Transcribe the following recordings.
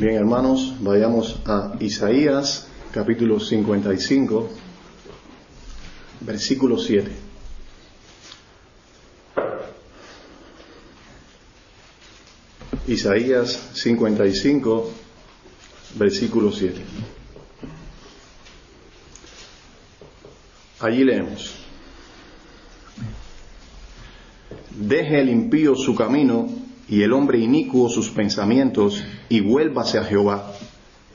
Bien, hermanos, vayamos a Isaías, capítulo 55, versículo 7. Isaías 55, versículo 7. Allí leemos: Deje el impío su camino y el hombre inicuo sus pensamientos, y vuélvase a Jehová,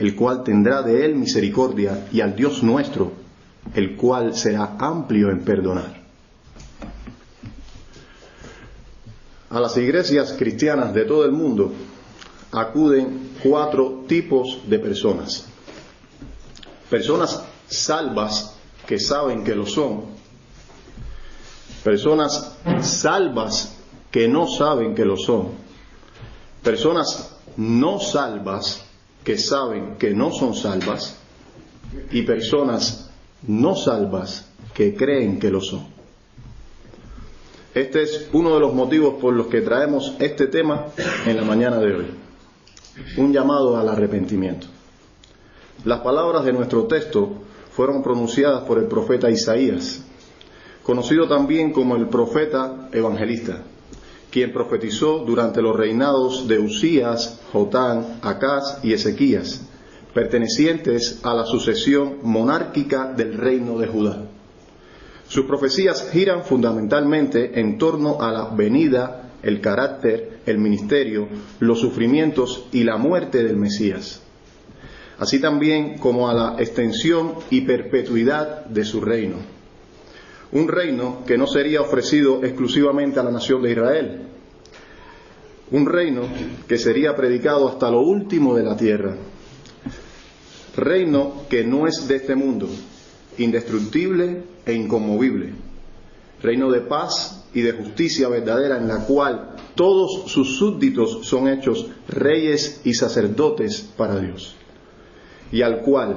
el cual tendrá de él misericordia, y al Dios nuestro, el cual será amplio en perdonar. A las iglesias cristianas de todo el mundo acuden 4 tipos de personas. Personas salvas que saben que lo son. Personas salvas que no saben que lo son. Personas no salvas que saben que no son salvas. Y personas no salvas que creen que lo son. Este es uno de los motivos por los que traemos este tema en la mañana de hoy. Un llamado al arrepentimiento. Las palabras de nuestro texto fueron pronunciadas por el profeta Isaías, conocido también como el profeta evangelista, quien profetizó durante los reinados de Usías, Jotán, Acaz y Ezequías, pertenecientes a la sucesión monárquica del reino de Judá. Sus profecías giran fundamentalmente en torno a la venida, el carácter, el ministerio, los sufrimientos y la muerte del Mesías, así también como a la extensión y perpetuidad de su reino. Un reino que no sería ofrecido exclusivamente a la nación de Israel. Un reino que sería predicado hasta lo último de la tierra. Reino que no es de este mundo, indestructible e inconmovible. Reino de paz y de justicia verdadera, en la cual todos sus súbditos son hechos reyes y sacerdotes para Dios, y al cual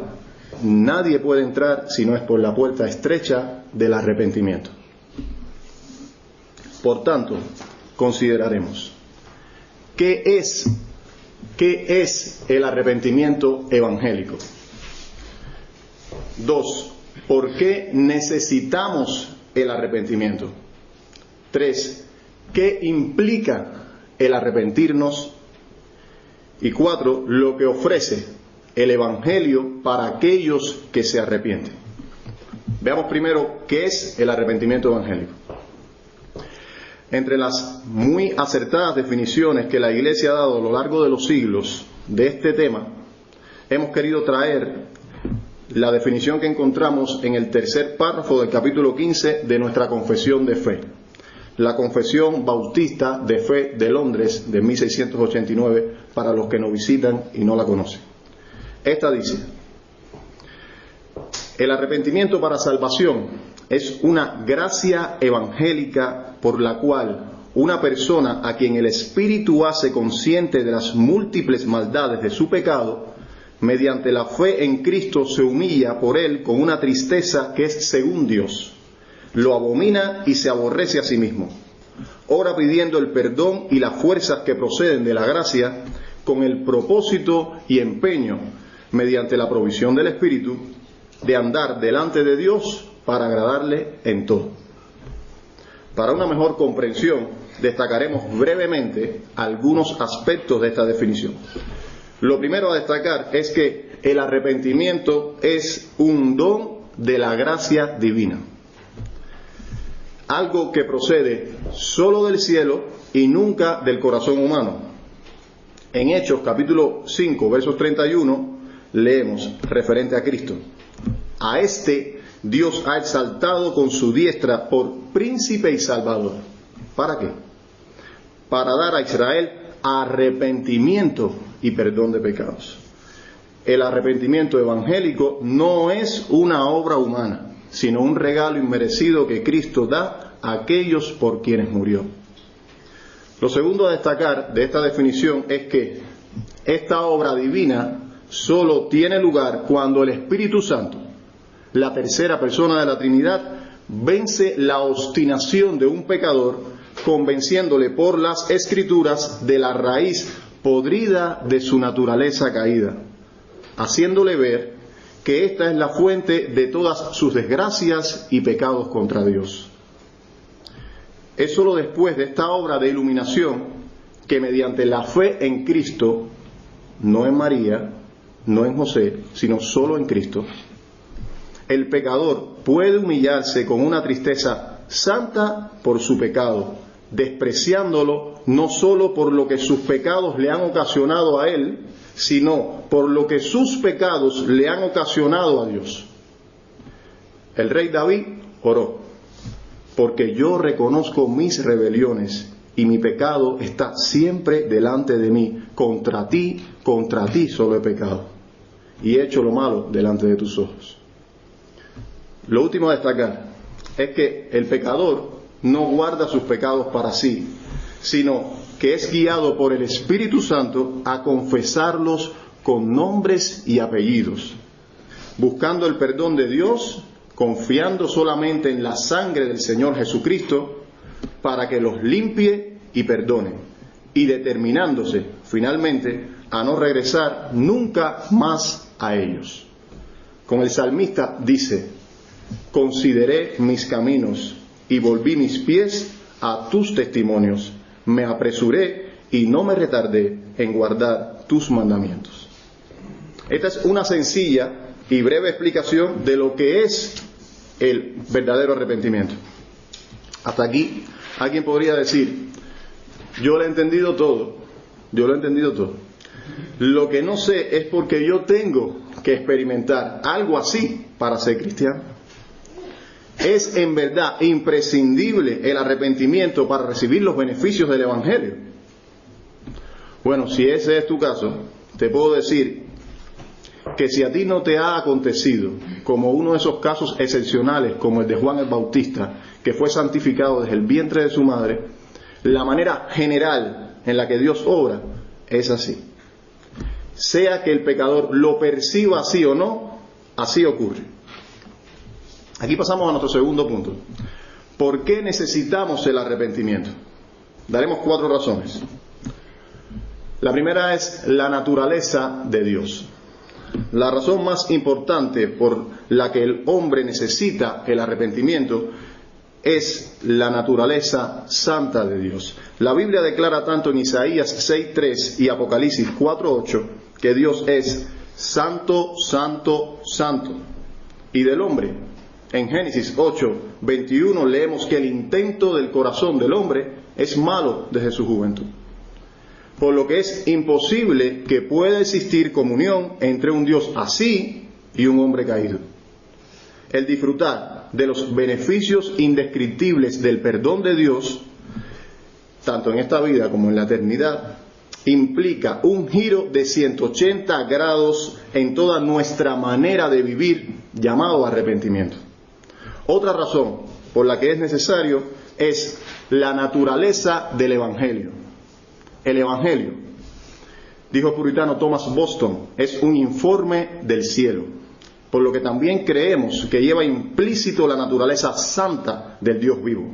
nadie puede entrar si no es por la puerta estrecha del arrepentimiento. Por tanto, consideraremos ¿qué es el arrepentimiento evangélico? 2. ¿Por qué necesitamos el arrepentimiento? 3. ¿Qué implica el arrepentirnos? Y 4. Lo que ofrece el Evangelio para aquellos que se arrepienten. Veamos primero qué es el arrepentimiento evangélico. Entre las muy acertadas definiciones que la Iglesia ha dado a lo largo de los siglos de este tema, hemos querido traer la definición que encontramos en el tercer párrafo del capítulo 15 de nuestra confesión de fe, la Confesión Bautista de Fe de Londres de 1689, para los que nos visitan y no la conocen. Esta dice: el arrepentimiento para salvación es una gracia evangélica por la cual una persona a quien el Espíritu hace consciente de las múltiples maldades de su pecado, mediante la fe en Cristo se humilla por él con una tristeza que es según Dios, lo abomina y se aborrece a sí mismo, ora pidiendo el perdón y las fuerzas que proceden de la gracia, con el propósito y empeño, mediante la provisión del Espíritu, de andar delante de Dios para agradarle en todo. Para una mejor comprensión, destacaremos brevemente algunos aspectos de esta definición. Lo primero a destacar es que el arrepentimiento es un don de la gracia divina. Algo que procede solo del cielo y nunca del corazón humano. En Hechos capítulo 5, versos 31, leemos referente a Cristo: a este Dios ha exaltado con su diestra por príncipe y salvador. ¿Para qué? Para dar a Israel arrepentimiento y perdón de pecados. El arrepentimiento evangélico no es una obra humana, sino un regalo inmerecido que Cristo da a aquellos por quienes murió. Lo segundo a destacar de esta definición es que esta obra divina solo tiene lugar cuando el Espíritu Santo, la tercera persona de la Trinidad, vence la obstinación de un pecador, convenciéndole por las Escrituras de la raíz podrida de su naturaleza caída, haciéndole ver que esta es la fuente de todas sus desgracias y pecados contra Dios. Es sólo después de esta obra de iluminación que mediante la fe en Cristo, no en María, no en José, sino solo en Cristo, el pecador puede humillarse con una tristeza santa por su pecado, despreciándolo no solo por lo que sus pecados le han ocasionado a él, sino por lo que sus pecados le han ocasionado a Dios. El rey David oró: porque yo reconozco mis rebeliones y mi pecado está siempre delante de mí. Contra ti solo he pecado y he hecho lo malo delante de tus ojos. Lo último a destacar es que el pecador no guarda sus pecados para sí, sino que es guiado por el Espíritu Santo a confesarlos con nombres y apellidos, buscando el perdón de Dios, confiando solamente en la sangre del Señor Jesucristo para que los limpie y perdone, y determinándose finalmente a no regresar nunca más a ellos. Como el salmista dice: consideré mis caminos y volví mis pies a tus testimonios. Me apresuré y no me retardé en guardar tus mandamientos. Esta es una sencilla y breve explicación de lo que es el verdadero arrepentimiento. Hasta aquí alguien podría decir: yo lo he entendido todo, Lo que no sé es por qué yo tengo que experimentar algo así para ser cristiano. Es en verdad imprescindible el arrepentimiento para recibir los beneficios del Evangelio. Bueno, si ese es tu caso, te puedo decir que si a ti no te ha acontecido, como uno de esos casos excepcionales, como el de Juan el Bautista, que fue santificado desde el vientre de su madre, la manera general en la que Dios obra es así. Sea que el pecador lo perciba así o no, así ocurre. Aquí pasamos a nuestro segundo punto. ¿Por qué necesitamos el arrepentimiento? Daremos 4 razones. La primera es la naturaleza de Dios. La razón más importante por la que el hombre necesita el arrepentimiento es la naturaleza santa de Dios. La Biblia declara tanto en Isaías 6:3 y Apocalipsis 4:8 que Dios es santo, santo, santo. Y del hombre, en Génesis 8:21 leemos que el intento del corazón del hombre es malo desde su juventud. Por lo que es imposible que pueda existir comunión entre un Dios así y un hombre caído. El disfrutar de los beneficios indescriptibles del perdón de Dios, tanto en esta vida como en la eternidad, implica un giro de 180 grados en toda nuestra manera de vivir, llamado arrepentimiento. Otra razón por la que es necesario es la naturaleza del Evangelio. El Evangelio, dijo el puritano Thomas Boston, es un informe del cielo, por lo que también creemos que lleva implícito la naturaleza santa del Dios vivo.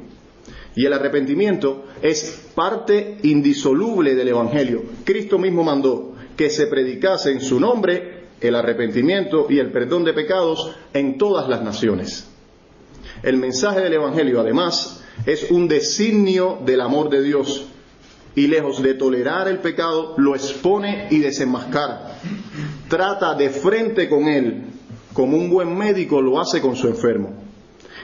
Y el arrepentimiento es parte indisoluble del Evangelio. Cristo mismo mandó que se predicase en su nombre el arrepentimiento y el perdón de pecados en todas las naciones. El mensaje del Evangelio, además, es un designio del amor de Dios, y lejos de tolerar el pecado, lo expone y desenmascara. Trata de frente con él, como un buen médico lo hace con su enfermo,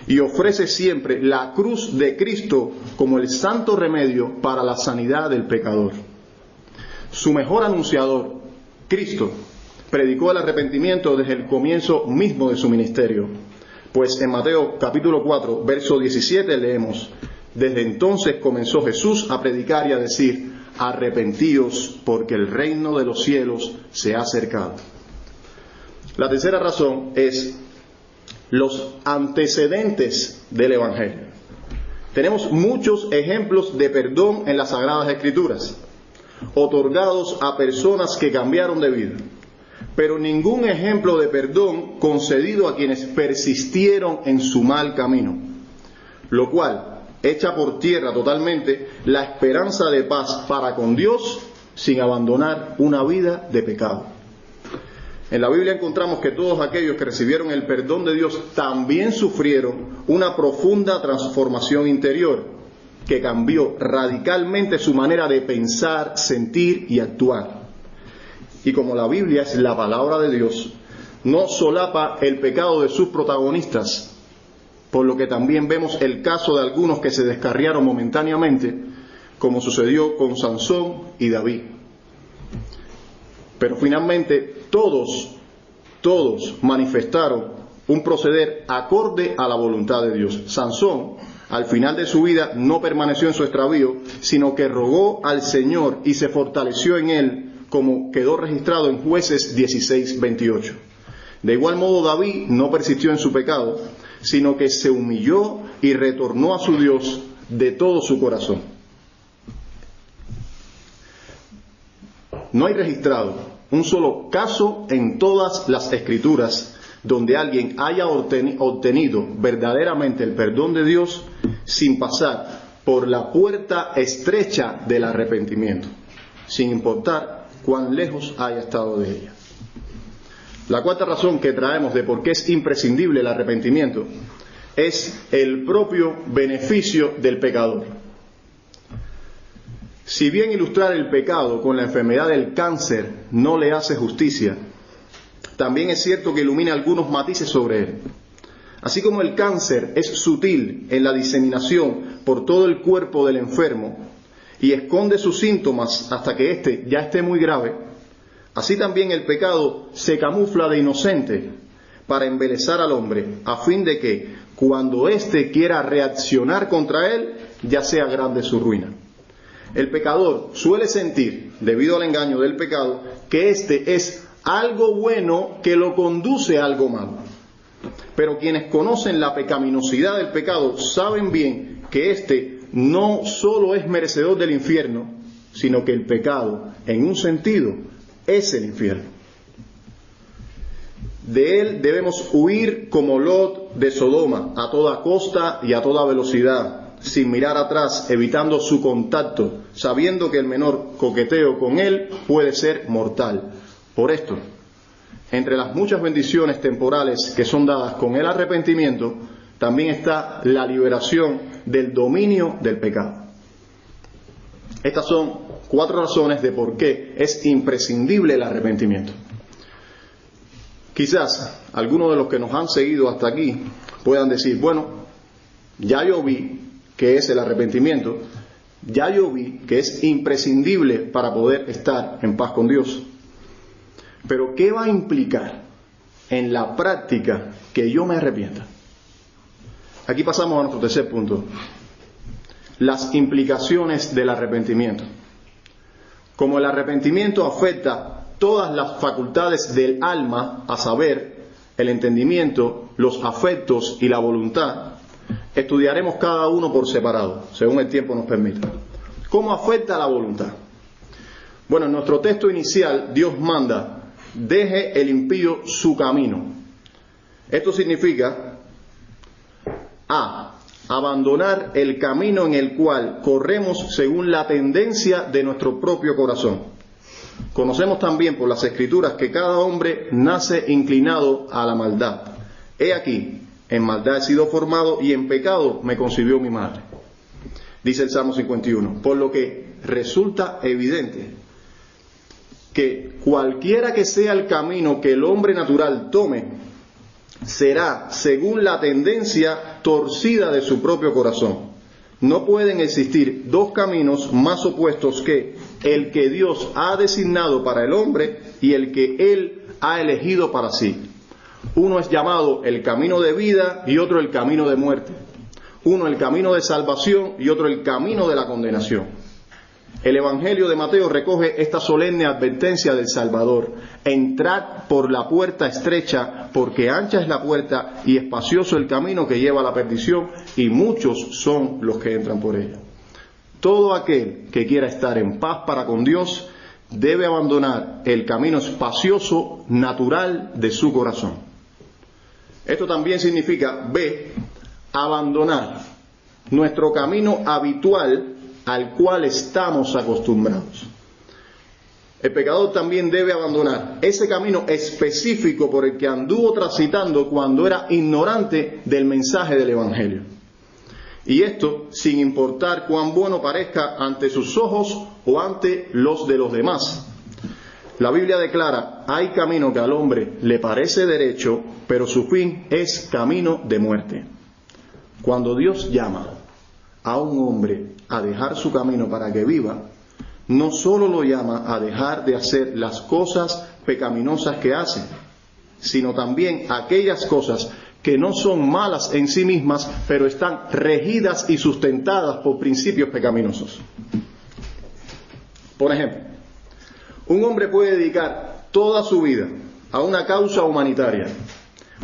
y ofrece siempre la cruz de Cristo como el santo remedio para la sanidad del pecador. Su mejor anunciador, Cristo, predicó el arrepentimiento desde el comienzo mismo de su ministerio, pues en Mateo capítulo 4, verso 17 leemos: desde entonces comenzó Jesús a predicar y a decir: arrepentíos, porque el reino de los cielos se ha acercado. La tercera razón es los antecedentes del Evangelio. Tenemos muchos ejemplos de perdón en las Sagradas Escrituras, otorgados a personas que cambiaron de vida, pero ningún ejemplo de perdón concedido a quienes persistieron en su mal camino, lo cual echa por tierra totalmente la esperanza de paz para con Dios sin abandonar una vida de pecado. En la Biblia encontramos que todos aquellos que recibieron el perdón de Dios también sufrieron una profunda transformación interior que cambió radicalmente su manera de pensar, sentir y actuar. Y como la Biblia es la palabra de Dios, no solapa el pecado de sus protagonistas, por lo que también vemos el caso de algunos que se descarriaron momentáneamente, como sucedió con Sansón y David. Pero finalmente todos manifestaron un proceder acorde a la voluntad de Dios. Sansón, al final de su vida, no permaneció en su extravío, sino que rogó al Señor y se fortaleció en él, como quedó registrado en Jueces 16:28. De igual modo, David no persistió en su pecado, sino que se humilló y retornó a su Dios de todo su corazón. No hay registrado un solo caso en todas las Escrituras donde alguien haya obtenido verdaderamente el perdón de Dios sin pasar por la puerta estrecha del arrepentimiento, sin importar cuán lejos haya estado de ella. La cuarta razón que traemos de por qué es imprescindible el arrepentimiento es el propio beneficio del pecador. Si bien ilustrar el pecado con la enfermedad del cáncer no le hace justicia, también es cierto que ilumina algunos matices sobre él. Así como el cáncer es sutil en la diseminación por todo el cuerpo del enfermo y esconde sus síntomas hasta que éste ya esté muy grave, así también el pecado se camufla de inocente para embelezar al hombre, a fin de que, cuando éste quiera reaccionar contra él, ya sea grande su ruina. El pecador suele sentir, debido al engaño del pecado, que éste es algo bueno que lo conduce a algo malo. Pero quienes conocen la pecaminosidad del pecado saben bien que éste no solo es merecedor del infierno, sino que el pecado, en un sentido, es el infierno. De él debemos huir como Lot de Sodoma, a toda costa y a toda velocidad, sin mirar atrás, evitando su contacto, sabiendo que el menor coqueteo con él puede ser mortal. Por esto, entre las muchas bendiciones temporales que son dadas con el arrepentimiento, también está la liberación del dominio del pecado. Estas son 4 razones de por qué es imprescindible el arrepentimiento. Quizás algunos de los que nos han seguido hasta aquí puedan decir, bueno, ya yo vi que es el arrepentimiento, ya yo vi que es imprescindible para poder estar en paz con Dios. Pero ¿qué va a implicar en la práctica que yo me arrepienta? Aquí pasamos a nuestro tercer punto. Las implicaciones del arrepentimiento. Como el arrepentimiento afecta todas las facultades del alma, a saber, el entendimiento, los afectos y la voluntad, estudiaremos cada uno por separado, según el tiempo nos permita. ¿Cómo afecta la voluntad? Bueno, en nuestro texto inicial, Dios manda: deje el impío su camino. Esto significa abandonar el camino en el cual corremos según la tendencia de nuestro propio corazón. Conocemos también por las Escrituras que cada hombre nace inclinado a la maldad. He aquí, en maldad he sido formado y en pecado me concibió mi madre. Dice el Salmo 51. Por lo que resulta evidente que cualquiera que sea el camino que el hombre natural tome, será según la tendencia torcida de su propio corazón. No pueden existir 2 caminos más opuestos que el que Dios ha designado para el hombre y el que Él ha elegido para sí. Uno es llamado el camino de vida y otro el camino de muerte. Uno el camino de salvación y otro el camino de la condenación. El Evangelio de Mateo recoge esta solemne advertencia del Salvador: entrad por la puerta estrecha, porque ancha es la puerta y espacioso el camino que lleva a la perdición, y muchos son los que entran por ella. Todo aquel que quiera estar en paz para con Dios debe abandonar el camino espacioso, natural de su corazón. Esto también significa, abandonar nuestro camino habitual al cual estamos acostumbrados. el pecador también debe abandonar ese camino específico por el que anduvo transitando cuando era ignorante del mensaje del Evangelio. Y esto sin importar cuán bueno parezca ante sus ojos o ante los de los demás. La Biblia declara, hay camino que al hombre le parece derecho, pero su fin es camino de muerte. Cuando Dios llama a un hombre a dejar su camino para que viva, no solo lo llama a dejar de hacer las cosas pecaminosas que hace, sino también aquellas cosas que no son malas en sí mismas, pero están regidas y sustentadas por principios pecaminosos. Por ejemplo, un hombre puede dedicar toda su vida a una causa humanitaria,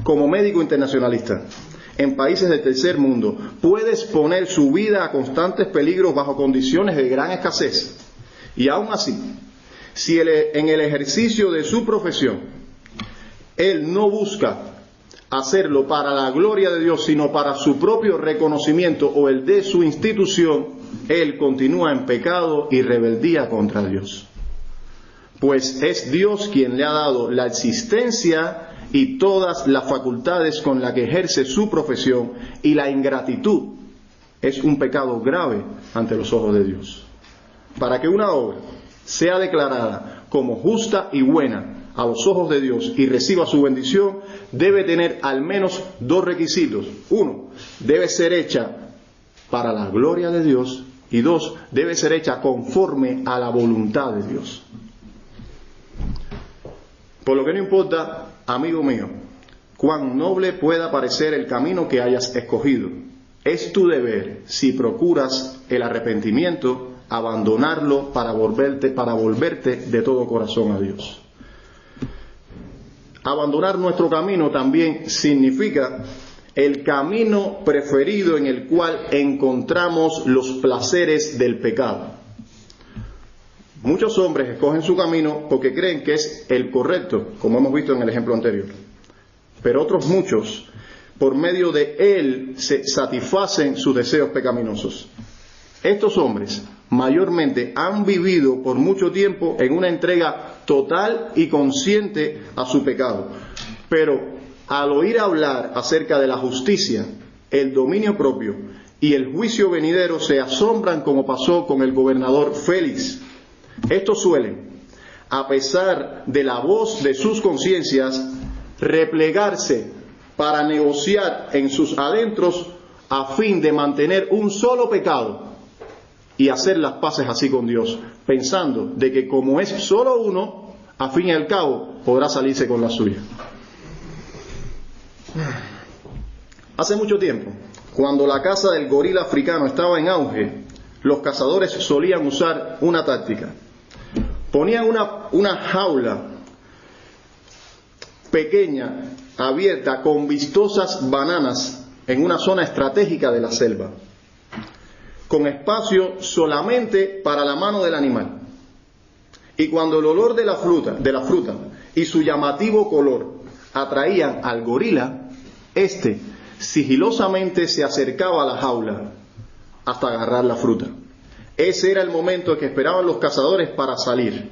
como médico internacionalista, en países del tercer mundo, puede exponer su vida a constantes peligros bajo condiciones de gran escasez. Y aún así, si en el ejercicio de su profesión, él no busca hacerlo para la gloria de Dios, sino para su propio reconocimiento o el de su institución, él continúa en pecado y rebeldía contra Dios. Pues es Dios quien le ha dado la existencia y todas las facultades con las que ejerce su profesión, y la ingratitud es un pecado grave ante los ojos de Dios. Para que una obra sea declarada como justa y buena a los ojos de Dios y reciba su bendición, debe tener al menos dos requisitos. Uno, debe ser hecha para la gloria de Dios, y dos, debe ser hecha conforme a la voluntad de Dios. Por lo que no importa, amigo mío, cuán noble pueda parecer el camino que hayas escogido, es tu deber, si procuras el arrepentimiento, abandonarlo para volverte de todo corazón a Dios. Abandonar nuestro camino también significa el camino preferido en el cual encontramos los placeres del pecado. Muchos hombres escogen su camino porque creen que es el correcto, como hemos visto en el ejemplo anterior. Pero otros muchos, por medio de él, se satisfacen sus deseos pecaminosos. Estos hombres mayormente han vivido por mucho tiempo en una entrega total y consciente a su pecado. Pero al oír hablar acerca de la justicia, el dominio propio y el juicio venidero, se asombran, como pasó con el gobernador Félix. Estos suelen, a pesar de la voz de sus conciencias, replegarse para negociar en sus adentros a fin de mantener un solo pecado y hacer las paces así con Dios, pensando de que como es solo uno, a fin y al cabo podrá salirse con la suya. Hace mucho tiempo, cuando la caza del gorila africano estaba en auge, los cazadores solían usar una táctica. Ponían una jaula pequeña, abierta, con vistosas bananas en una zona estratégica de la selva, con espacio solamente para la mano del animal. Y cuando el olor de la fruta y su llamativo color atraían al gorila, éste sigilosamente se acercaba a la jaula hasta agarrar la fruta. Ese era el momento que esperaban los cazadores para salir.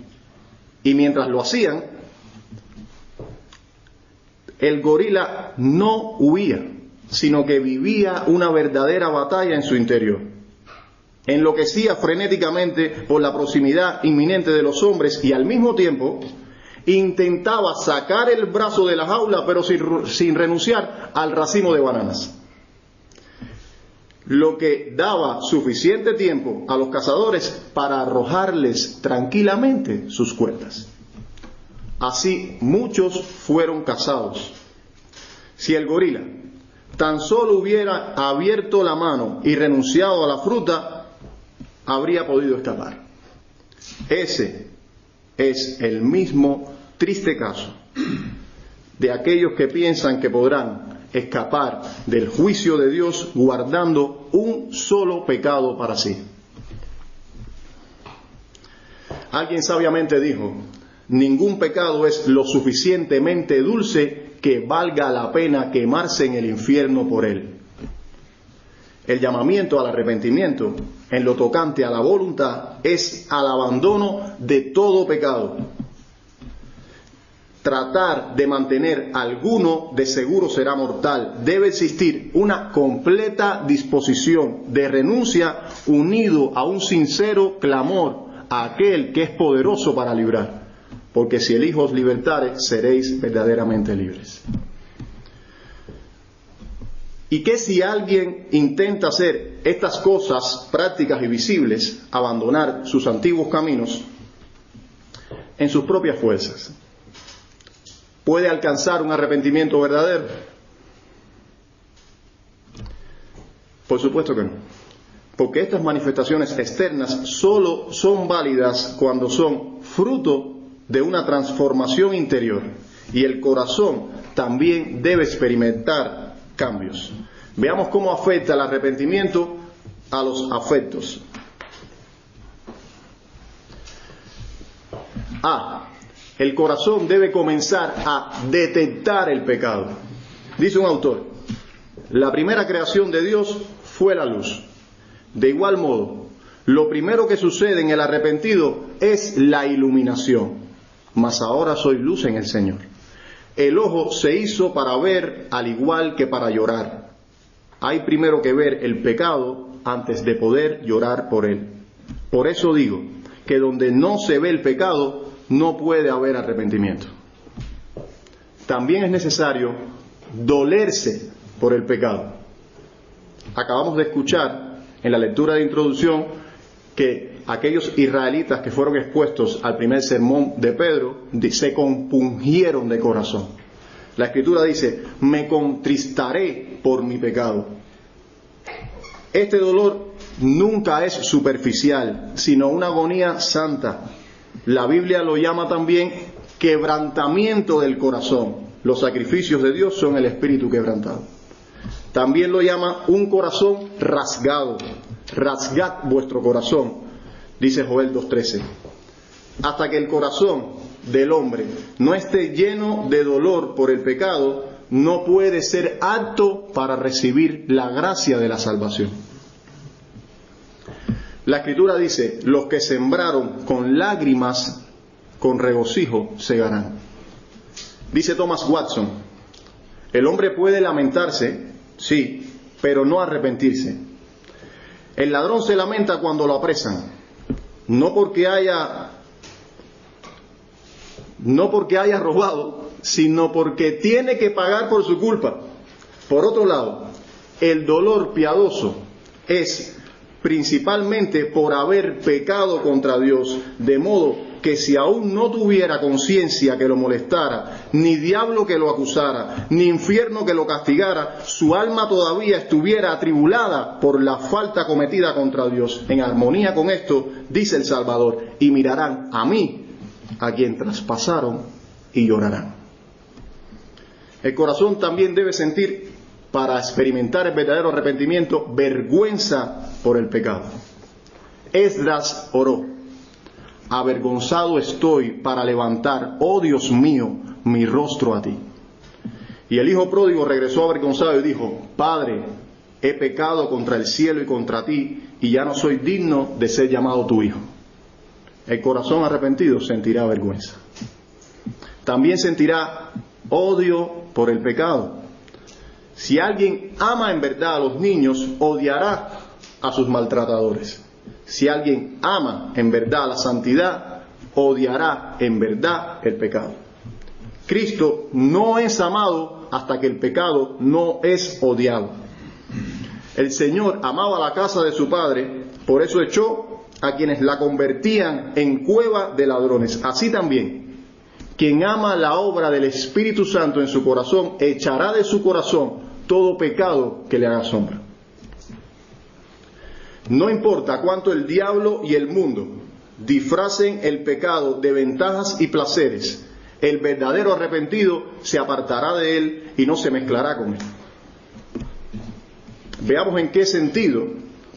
Y mientras lo hacían, el gorila no huía, sino que vivía una verdadera batalla en su interior. Enloquecía frenéticamente por la proximidad inminente de los hombres y al mismo tiempo intentaba sacar el brazo de la jaula, pero sin renunciar al racimo de bananas, lo que daba suficiente tiempo a los cazadores para arrojarles tranquilamente sus cuerdas. Así muchos fueron cazados. Si el gorila tan solo hubiera abierto la mano y renunciado a la fruta, habría podido escapar. Ese es el mismo triste caso de aquellos que piensan que podrán escapar del juicio de Dios guardando un solo pecado para sí. Alguien sabiamente dijo: ningún pecado es lo suficientemente dulce que valga la pena quemarse en el infierno por él. El llamamiento al arrepentimiento en lo tocante a la voluntad es al abandono de todo pecado. Tratar de mantener alguno de seguro será mortal. Debe existir una completa disposición de renuncia unido a un sincero clamor a aquel que es poderoso para librar. Porque si el Hijo os libertare, seréis verdaderamente libres. ¿Y qué si alguien intenta hacer estas cosas prácticas y visibles, abandonar sus antiguos caminos en sus propias fuerzas? ¿Puede alcanzar un arrepentimiento verdadero? Por supuesto que no. Porque estas manifestaciones externas solo son válidas cuando son fruto de una transformación interior. Y el corazón también debe experimentar cambios. Veamos cómo afecta el arrepentimiento a los afectos. El corazón debe comenzar a detectar el pecado. Dice un autor: la primera creación de Dios fue la luz. De igual modo, lo primero que sucede en el arrepentido es la iluminación. Mas ahora soy luz en el Señor. El ojo se hizo para ver al igual que para llorar. Hay primero que ver el pecado antes de poder llorar por él. Por eso digo que donde no se ve el pecado, no puede haber arrepentimiento. También es necesario dolerse por el pecado. Acabamos de escuchar en la lectura de introducción que aquellos israelitas que fueron expuestos al primer sermón de Pedro se compungieron de corazón. La Escritura dice: me contristaré por mi pecado. Este dolor nunca es superficial, sino una agonía santa. La Biblia lo llama también quebrantamiento del corazón. Los sacrificios de Dios son el espíritu quebrantado. También lo llama un corazón rasgado. Rasgad vuestro corazón, dice Joel 2:13. Hasta que el corazón del hombre no esté lleno de dolor por el pecado, no puede ser apto para recibir la gracia de la salvación. La Escritura dice: los que sembraron con lágrimas, con regocijo segarán. Dice Thomas Watson: el hombre puede lamentarse, sí, pero no arrepentirse. El ladrón se lamenta cuando lo apresan, no porque haya robado, sino porque tiene que pagar por su culpa. Por otro lado, el dolor piadoso es principalmente por haber pecado contra Dios, de modo que si aún no tuviera conciencia que lo molestara, ni diablo que lo acusara, ni infierno que lo castigara, su alma todavía estuviera atribulada por la falta cometida contra Dios. En armonía con esto, dice el Salvador: y mirarán a mí, a quien traspasaron, y llorarán. El corazón también debe sentir, para experimentar el verdadero arrepentimiento, vergüenza por el pecado. Esdras oró: avergonzado estoy para levantar, oh Dios mío, mi rostro a ti. Y el hijo pródigo regresó avergonzado y dijo: Padre, he pecado contra el cielo y contra ti, y ya no soy digno de ser llamado tu hijo. El corazón arrepentido sentirá vergüenza. También sentirá odio por el pecado. Si alguien ama en verdad a los niños, odiará a sus maltratadores. Si alguien ama en verdad la santidad, odiará en verdad el pecado. Cristo no es amado hasta que el pecado no es odiado. El Señor amaba la casa de su Padre, por eso echó a quienes la convertían en cueva de ladrones. Así también, quien ama la obra del Espíritu Santo en su corazón, echará de su corazón todo pecado que le haga sombra. No importa cuánto el diablo y el mundo disfracen el pecado de ventajas y placeres, el verdadero arrepentido se apartará de él y no se mezclará con él. Veamos en qué sentido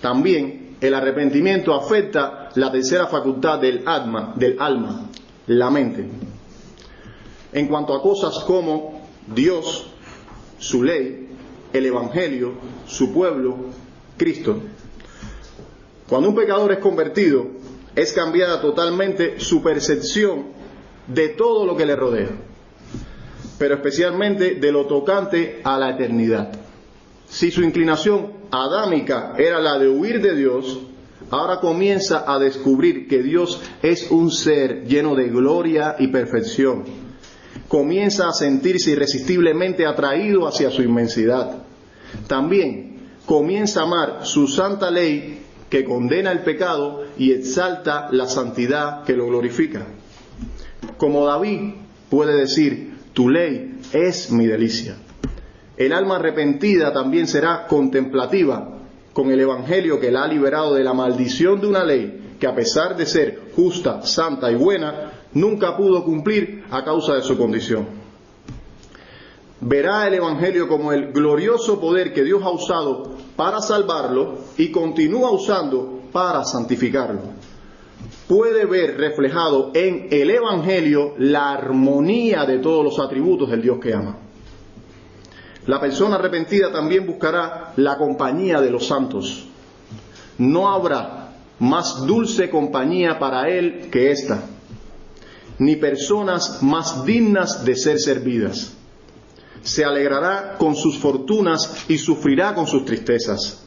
también el arrepentimiento afecta la tercera facultad del alma, la mente. En cuanto a cosas como Dios, su ley, el Evangelio, su pueblo, Cristo. Cuando un pecador es convertido, es cambiada totalmente su percepción de todo lo que le rodea, pero especialmente de lo tocante a la eternidad. Si su inclinación adámica era la de huir de Dios, ahora comienza a descubrir que Dios es un ser lleno de gloria y perfección. Comienza a sentirse irresistiblemente atraído hacia su inmensidad. También comienza a amar su santa ley que condena el pecado y exalta la santidad que lo glorifica. Como David puede decir, tu ley es mi delicia. El alma arrepentida también será contemplativa con el Evangelio que la ha liberado de la maldición de una ley que, a pesar de ser justa, santa y buena, nunca pudo cumplir a causa de su condición. Verá el Evangelio como el glorioso poder que Dios ha usado para salvarlo y continúa usando para santificarlo. Puede ver reflejado en el Evangelio la armonía de todos los atributos del Dios que ama. La persona arrepentida también buscará la compañía de los santos. No habrá más dulce compañía para él que esta, ni personas más dignas de ser servidas. Se alegrará con sus fortunas y sufrirá con sus tristezas.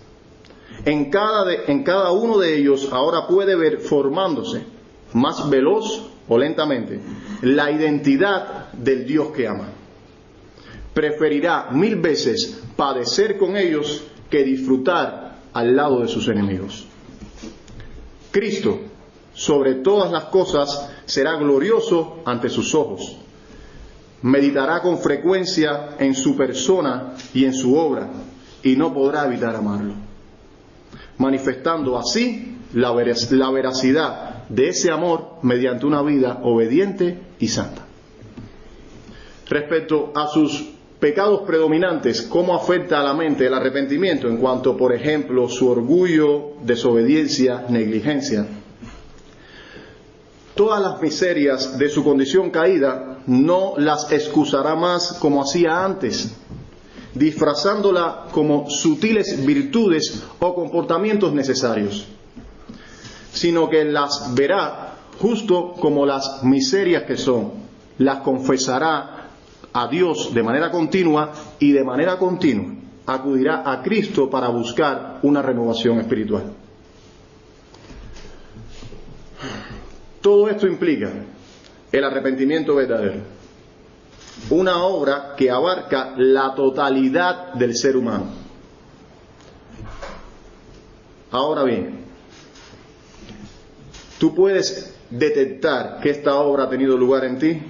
En cada uno de ellos ahora puede ver formándose, más veloz o lentamente, la identidad del Dios que ama. Preferirá 1000 veces padecer con ellos que disfrutar al lado de sus enemigos. Cristo, sobre todas las cosas, será glorioso ante sus ojos. Meditará con frecuencia en su persona y en su obra, y no podrá evitar amarlo, manifestando así la veracidad de ese amor mediante una vida obediente y santa. Respecto a sus pecados predominantes, ¿cómo afecta a la mente el arrepentimiento en cuanto, por ejemplo, su orgullo, desobediencia, negligencia? Todas las miserias de su condición caída no las excusará más como hacía antes, disfrazándola como sutiles virtudes o comportamientos necesarios, sino que las verá justo como las miserias que son, las confesará a Dios de manera continua y de manera continua acudirá a Cristo para buscar una renovación espiritual. Todo esto implica el arrepentimiento verdadero, una obra que abarca la totalidad del ser humano. Ahora bien, ¿tú puedes detectar que esta obra ha tenido lugar en ti?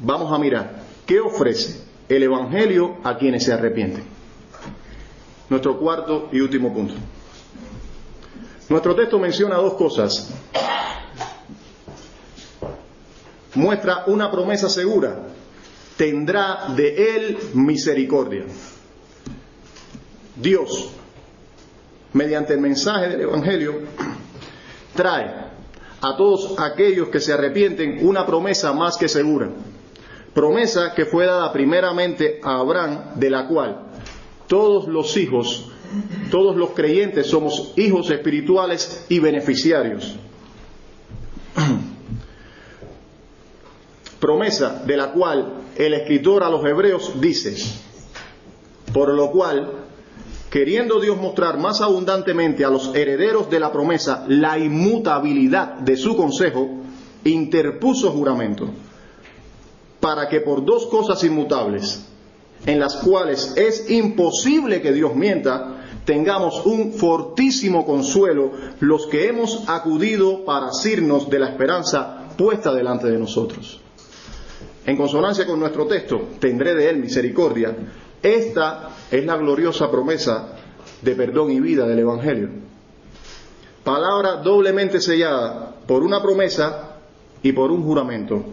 Vamos a mirar qué ofrece el Evangelio a quienes se arrepienten. Nuestro cuarto y último punto. Nuestro texto menciona dos cosas. Muestra una promesa segura: tendrá de él misericordia. Dios, mediante el mensaje del Evangelio, trae a todos aquellos que se arrepienten una promesa más que segura. Promesa que fue dada primeramente a Abraham, de la cual todos los hijos, todos los creyentes somos hijos espirituales y beneficiarios. Promesa de la cual el escritor a los Hebreos dice: por lo cual, queriendo Dios mostrar más abundantemente a los herederos de la promesa la inmutabilidad de su consejo, interpuso juramento, para que por dos cosas inmutables, en las cuales es imposible que Dios mienta, tengamos un fortísimo consuelo los que hemos acudido para asirnos de la esperanza puesta delante de nosotros. En consonancia con nuestro texto, tendré de él misericordia. Esta es la gloriosa promesa de perdón y vida del Evangelio. Palabra doblemente sellada por una promesa y por un juramento,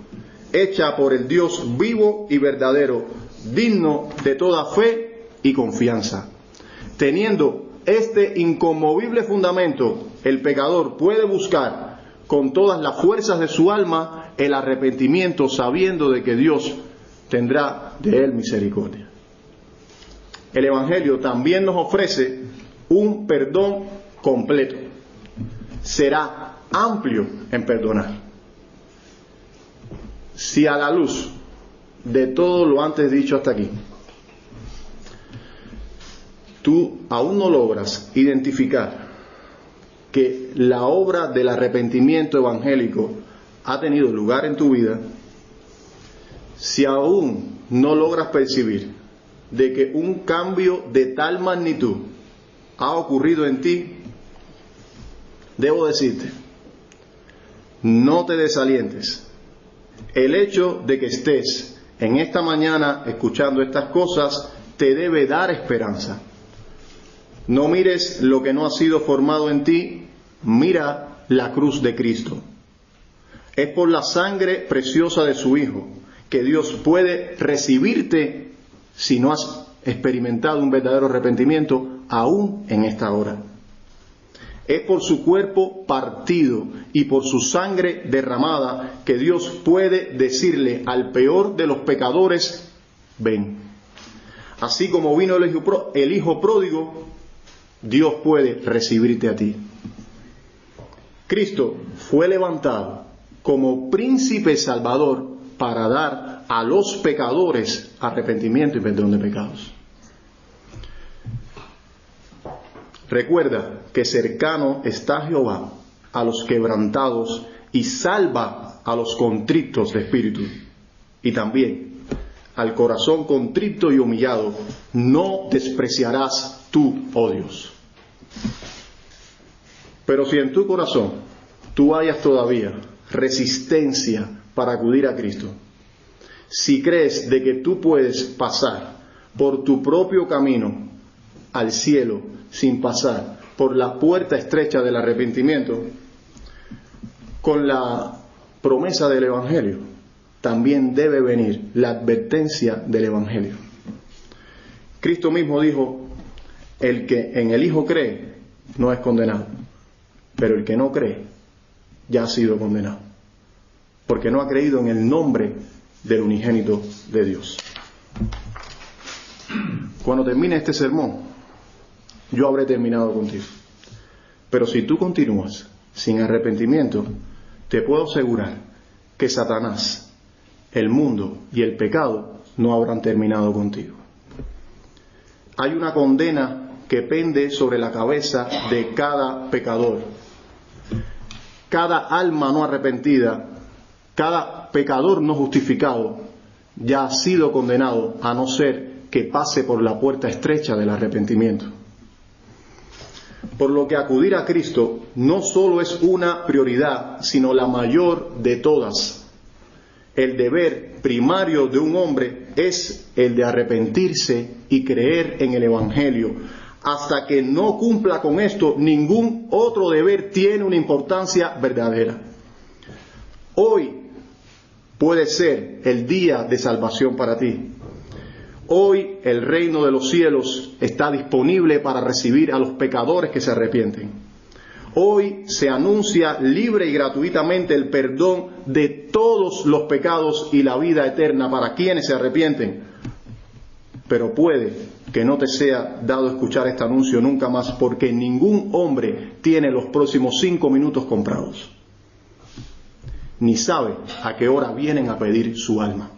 hecha por el Dios vivo y verdadero, digno de toda fe y confianza. Teniendo este inconmovible fundamento, el pecador puede buscar con todas las fuerzas de su alma el arrepentimiento, sabiendo de que Dios tendrá de él misericordia. el Evangelio también nos ofrece un perdón completo. Será amplio en perdonar. Si a la luz de todo lo antes dicho hasta aquí, tú aún no logras identificar que la obra del arrepentimiento evangélico ha tenido lugar en tu vida, si aún no logras percibir de que un cambio de tal magnitud ha ocurrido en ti, debo decirte, no te desalientes. El hecho de que estés en esta mañana escuchando estas cosas te debe dar esperanza. No mires lo que no ha sido formado en ti, mira la cruz de Cristo. Es por la sangre preciosa de su Hijo que Dios puede recibirte si no has experimentado un verdadero arrepentimiento aún en esta hora. Es por su cuerpo partido y por su sangre derramada que Dios puede decirle al peor de los pecadores, ven. Así como vino el hijo pródigo, Dios puede recibirte a ti. Cristo fue levantado como príncipe salvador para dar a los pecadores arrepentimiento y perdón de pecados. Recuerda que cercano está Jehová a los quebrantados y salva a los contritos de espíritu. Y también al corazón contrito y humillado no despreciarás tú, oh Dios. Pero si en tu corazón tú hayas todavía resistencia para acudir a Cristo, si crees de que tú puedes pasar por tu propio camino al cielo sin pasar por la puerta estrecha del arrepentimiento, con la promesa del Evangelio también debe venir la advertencia del Evangelio. Cristo mismo dijo, el que en el Hijo cree no es condenado, pero el que no cree ya ha sido condenado, porque no ha creído en el nombre del unigénito de Dios. Cuando termine este sermón, yo habré terminado contigo. Pero si tú continúas sin arrepentimiento, te puedo asegurar que Satanás, el mundo y el pecado no habrán terminado contigo. Hay una condena que pende sobre la cabeza de cada pecador. Cada alma no arrepentida, cada pecador no justificado, ya ha sido condenado a no ser que pase por la puerta estrecha del arrepentimiento. Por lo que acudir a Cristo no solo es una prioridad, sino la mayor de todas. El deber primario de un hombre es el de arrepentirse y creer en el Evangelio. Hasta que no cumpla con esto, ningún otro deber tiene una importancia verdadera. Hoy puede ser el día de salvación para ti. Hoy el reino de los cielos está disponible para recibir a los pecadores que se arrepienten. Hoy se anuncia libre y gratuitamente el perdón de todos los pecados y la vida eterna para quienes se arrepienten. Pero puede que no te sea dado escuchar este anuncio nunca más, porque ningún hombre tiene los próximos 5 minutos comprados, ni sabe a qué hora vienen a pedir su alma.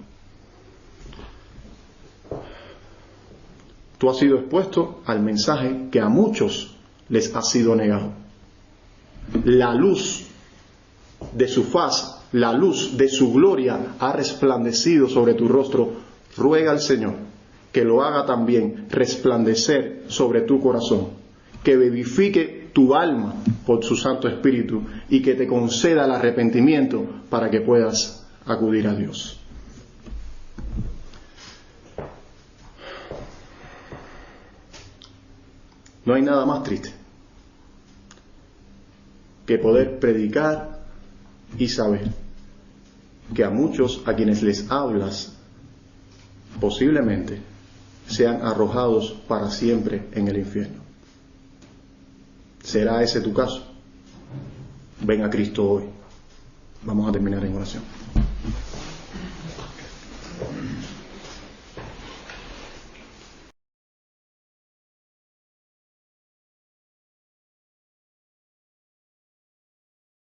Tú has sido expuesto al mensaje que a muchos les ha sido negado. La luz de su faz, la luz de su gloria ha resplandecido sobre tu rostro. Ruega al Señor que lo haga también resplandecer sobre tu corazón, que vivifique tu alma por su Santo Espíritu y que te conceda el arrepentimiento para que puedas acudir a Dios. No hay nada más triste que poder predicar y saber que a muchos a quienes les hablas posiblemente sean arrojados para siempre en el infierno. ¿Será ese tu caso? Ven a Cristo hoy. Vamos a terminar en oración.